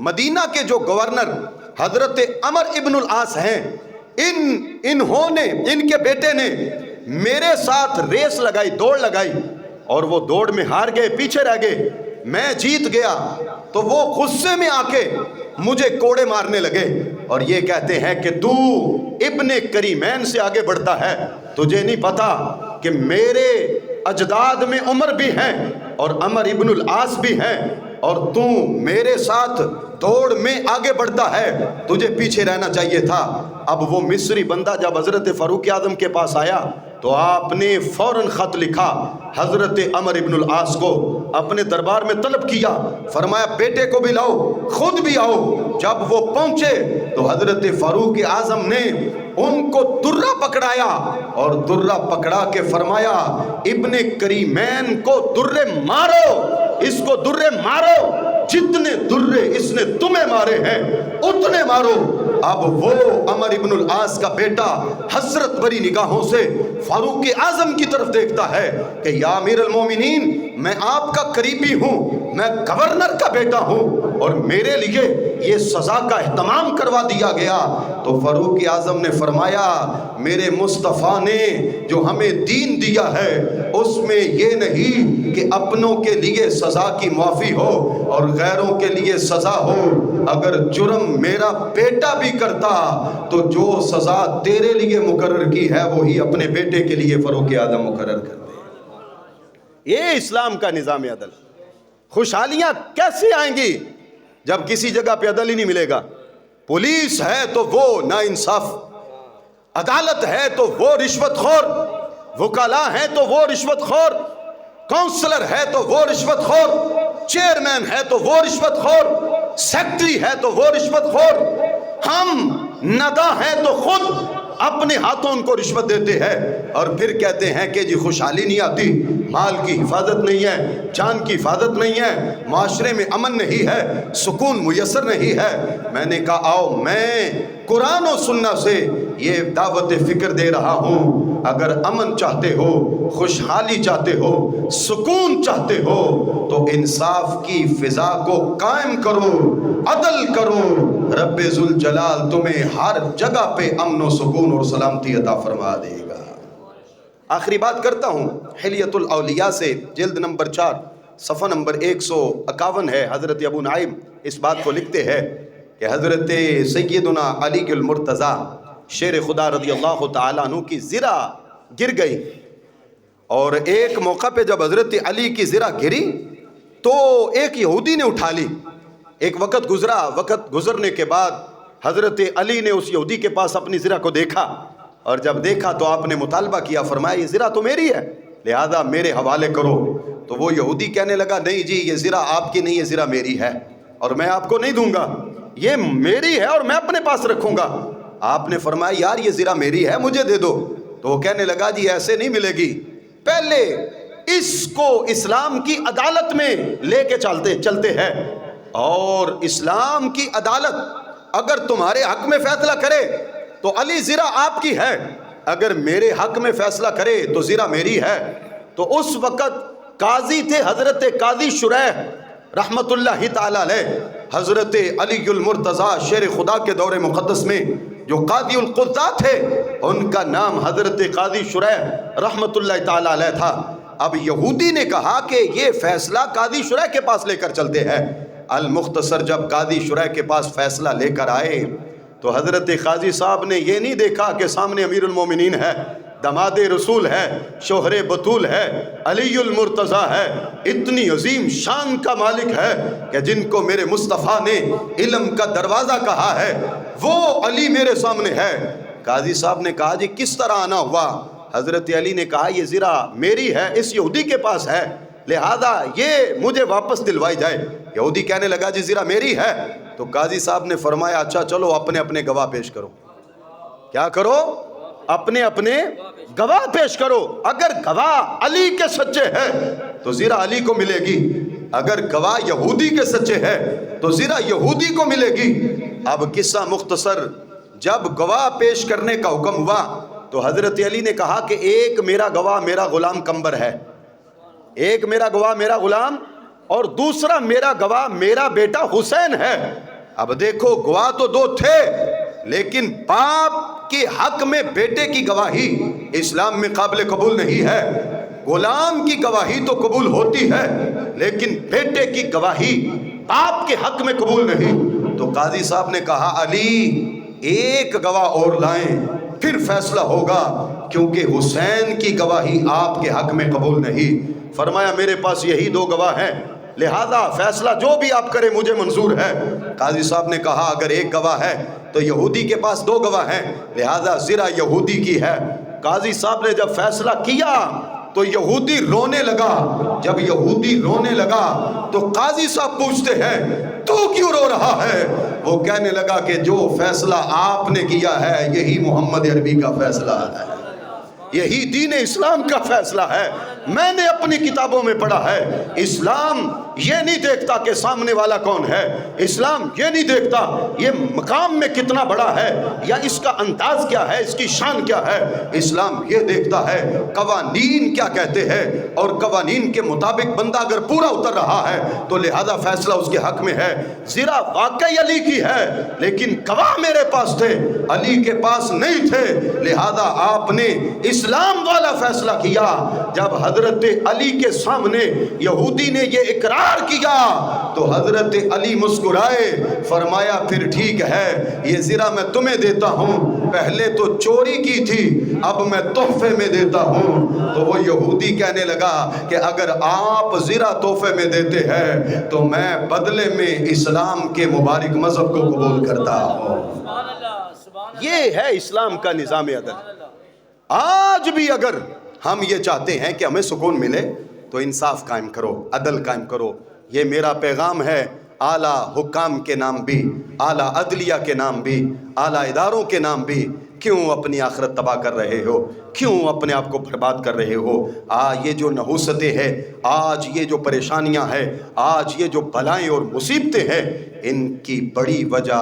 مدینہ کے جو گورنر حضرت عمر ابن العاص ہیں، انہوں نے، ان کے بیٹے نے میرے ساتھ ریس لگائی، دوڑ لگائی، اور وہ دوڑ میں ہار گئے، پیچھے رہ گئے، میں جیت گیا، تو وہ غصے میں آ کے مجھے کوڑے مارنے لگے، اور یہ کہتے ہیں کہ تو ابن کریمین سے آگے بڑھتا ہے، تجھے نہیں پتا کہ میرے اجداد میں عمر بھی ہیں اور عمر ابن العاص بھی ہیں، اور تو میرے ساتھ دوڑ میں آگے بڑھتا ہے، تجھے پیچھے رہنا چاہیے تھا۔ اب وہ مصری بندہ جب حضرت فاروق اعظم کے پاس آیا تو آپ نے فوراً خط لکھا حضرت عمر ابن العاص کو، اپنے دربار میں طلب کیا، فرمایا بیٹے کو بھی لاؤ، خود بھی آؤ۔ جب وہ پہنچے تو حضرت فاروق اعظم نے ان کو درہ پکڑایا، اور درہ پکڑا کے فرمایا ابن کریمین کو درے مارو، اس کو درے مارو، جتنے درے اس نے تمہیں مارے ہیں اتنے مارو۔ اب وہ عمر ابن العاص کا بیٹا حسرت بری نگاہوں سے فاروق اعظم کی طرف دیکھتا ہے کہ یا امیر المومنین، میں آپ کا قریبی ہوں، میں گورنر کا بیٹا ہوں، اور میرے لیے یہ سزا کا اہتمام کروا دیا گیا۔ تو فاروق اعظم نے فرمایا میرے مصطفیٰ نے جو ہمیں دین دیا ہے اس میں یہ نہیں کہ اپنوں کے لیے سزا کی معافی ہو اور غیروں کے لیے سزا ہو، اگر جرم میرا بیٹا بھی کرتا تو جو سزا تیرے لیے مقرر کی ہے وہی اپنے بیٹے کے لیے فاروق اعظم مقرر کر دے۔ یہ اسلام کا نظام عدل۔ خوشحالیاں کیسے آئیں گی جب کسی جگہ پہ عدل ہی نہیں ملے گا؟ پولیس ہے تو وہ ناانصاف، عدالت ہے تو وہ رشوت خور، وکلاء ہے تو وہ رشوت خور، کونسلر ہے تو وہ رشوت خور، چیئرمین ہے تو وہ رشوت خور، سیکٹری ہے تو وہ رشوت خور، ہم ندا ہیں تو خود اپنے ہاتھوں ان کو رشوت دیتے ہیں، اور پھر کہتے ہیں کہ جی خوشحالی نہیں آتی، مال کی حفاظت نہیں ہے، جان کی حفاظت نہیں ہے، معاشرے میں امن نہیں ہے، سکون میسر نہیں ہے۔ میں نے کہا آؤ میں قرآن و سنت سے یہ دعوت فکر دے رہا ہوں، اگر امن چاہتے ہو، خوشحالی چاہتے ہو، سکون چاہتے ہو تو انصاف کی فضا کو قائم کرو، عدل کرو، رب ذوالجلال تمہیں ہر جگہ پہ امن و سکون اور سلامتی عطا فرما دے گا۔ آخری بات کرتا ہوں حلیۃ الاولیاء سے، جلد نمبر 4 صفحہ نمبر 151 ہے۔ حضرت ابو نعیم اس بات کو لکھتے ہیں کہ حضرت سیدنا علی المرتضیٰ شیر خدا رضی اللہ تعالیٰ عنہ کی زرہ گر گئی، اور ایک موقع پہ جب حضرت علی کی زرہ گری تو ایک یہودی نے اٹھا لی۔ ایک وقت گزرا، وقت گزرنے کے بعد حضرت علی نے اس یہودی کے پاس اپنی زرہ کو دیکھا، اور جب دیکھا تو آپ نے مطالبہ کیا، فرمایا یہ زرہ تو میری ہے، لہذا میرے حوالے کرو۔ تو وہ یہودی کہنے لگا نہیں جی، یہ زرہ آپ کی نہیں، یہ زرہ میری ہے اور میں آپ کو نہیں دوں گا، یہ میری ہے اور میں اپنے پاس رکھوں گا۔ آپ نے فرمایا یار یہ زرہ میری ہے، مجھے دے دو۔ تو وہ کہنے لگا جی ایسے نہیں ملے گی، پہلے اس کو اسلام کی عدالت میں لے کے چلتے ہیں، اور اسلام کی عدالت اگر تمہارے حق میں فیصلہ کرے تو علی زرہ آپ کی ہے، اگر میرے حق میں فیصلہ کرے تو زرہ میری ہے۔ تو اس وقت قاضی تھے حضرت قاضی شریح رحمت اللہ تعالی علیہ، حضرت علی المرتضیٰ شیر خدا کے دور مقدس میں جو قاضی القضاۃ تھے، ان کا نام حضرت قاضی شریح رحمت اللہ تعالی علیہ تھا۔ اب یہودی نے کہا کہ یہ فیصلہ قاضی شریح کے پاس لے کر چلتے ہیں۔ المختصر جب قاضی شریح کے پاس فیصلہ لے کر آئے تو حضرت قاضی صاحب نے یہ نہیں دیکھا کہ سامنے امیر المومنین ہے، دماد رسول ہے، شوہر بطول ہے، علی المرتضیٰ ہے، اتنی عظیم شان کا مالک ہے کہ جن کو میرے مصطفیٰ نے علم کا دروازہ کہا ہے، وہ علی میرے سامنے ہے۔ قاضی صاحب نے کہا جی کس طرح آنا ہوا؟ حضرت علی نے کہا یہ زرہ میری ہے، اس یہودی کے پاس ہے، لہذا یہ مجھے واپس دلوائی جائے۔ یہودی کہنے لگا جی زرہ میری ہے۔ تو قاضی صاحب نے فرمایا اچھا چلو اپنے اپنے گواہ پیش کرو۔ کیا کرو؟ اپنے اپنے گواہ پیش کرو۔ اگر گواہ علی کے سچے ہیں تو زرہ علی کو ملے گی، اگر گواہ یہودی کے سچے ہیں تو زرہ یہودی کو ملے گی۔ اب قصہ مختصر، جب گواہ پیش کرنے کا حکم ہوا تو حضرت علی نے کہا کہ ایک میرا گواہ میرا غلام قمبر ہے، ایک میرا گواہ میرا غلام، اور دوسرا میرا گواہ میرا بیٹا حسین ہے۔ اب دیکھو گواہ تو دو تھے، لیکن باپ کے حق میں بیٹے کی گواہی اسلام میں قابل قبول نہیں ہے۔ غلام کی گواہی تو قبول ہوتی ہے، لیکن بیٹے کی گواہی باپ کے حق میں قبول نہیں۔ تو قاضی صاحب نے کہا علی ایک گواہ اور لائیں پھر فیصلہ ہوگا، کیونکہ حسین کی گواہی آپ کے حق میں قبول نہیں۔ فرمایا میرے پاس یہی دو گواہ ہیں، لہذا فیصلہ جو بھی آپ کریں مجھے منظور ہے۔ قاضی صاحب نے کہا اگر ایک گواہ ہے تو یہودی کے پاس دو گواہ ہیں، لہذا زرہ یہودی کی ہے۔ قاضی صاحب نے جب فیصلہ کیا تو یہودی رونے لگا۔ جب یہودی رونے لگا تو قاضی صاحب پوچھتے ہیں تو کیوں رو رہا ہے؟ وہ کہنے لگا کہ جو فیصلہ آپ نے کیا ہے یہی محمد عربی کا فیصلہ ہے، یہی دین اسلام کا فیصلہ ہے۔ میں نے اپنی کتابوں میں پڑھا ہے اسلام یہ نہیں دیکھتا کہ سامنے والا کون ہے، اسلام یہ نہیں دیکھتا یہ مقام میں کتنا بڑا ہے یا اس کا انداز کیا ہے، اس کی شان کیا ہے، اسلام یہ دیکھتا ہے قوانین کیا کہتے ہیں، اور قوانین کے مطابق بندہ اگر پورا اتر رہا ہے تو لہذا فیصلہ اس کے حق میں ہے۔ زرہ واقعی علی کی ہے، لیکن گواہ میرے پاس تھے، علی کے پاس نہیں تھے، لہذا آپ نے اسلام والا فیصلہ کیا۔ جب حضرت علی کے سامنے یہودی نے یہ اقرار کیا تو حضرت علی مسکرائے، فرمایا پھر ٹھیک ہے یہ زرہ میں تمہیں دیتا ہوں، پہلے تو چوری کی تھی اب میں تحفے میں دیتا ہوں۔ تو وہ یہودی کہنے لگا کہ اگر آپ زرہ تحفے میں دیتے ہیں تو میں بدلے میں اسلام کے مبارک مذہب کو قبول کرتا ہوں۔ یہ ہے اسلام کا نظام عدل۔ آج بھی اگر ہم یہ چاہتے ہیں کہ ہمیں سکون ملے تو انصاف قائم کرو، عدل قائم کرو۔ یہ میرا پیغام ہے اعلیٰ حکام کے نام بھی، اعلیٰ عدلیہ کے نام بھی، اعلیٰ اداروں کے نام بھی۔ کیوں اپنی آخرت تباہ کر رہے ہو؟ کیوں اپنے آپ کو برباد کر رہے ہو؟ یہ جو نحوستیں ہیں، آج یہ جو پریشانیاں ہیں، آج یہ جو بلائیں اور مصیبتیں ہیں، ان کی بڑی وجہ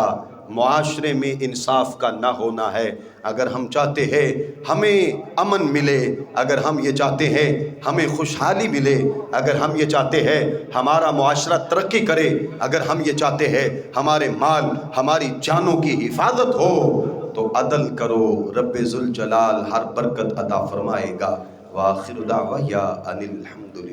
معاشرے میں انصاف کا نہ ہونا ہے۔ اگر ہم چاہتے ہیں ہمیں امن ملے، اگر ہم یہ چاہتے ہیں ہمیں خوشحالی ملے، اگر ہم یہ چاہتے ہیں ہمارا معاشرہ ترقی کرے، اگر ہم یہ چاہتے ہیں ہمارے مال ہماری جانوں کی حفاظت ہو، تو عدل کرو، رب ذوالجلال ہر برکت عطا فرمائے گا۔ وآخر دعوایا ان الحمدللہ۔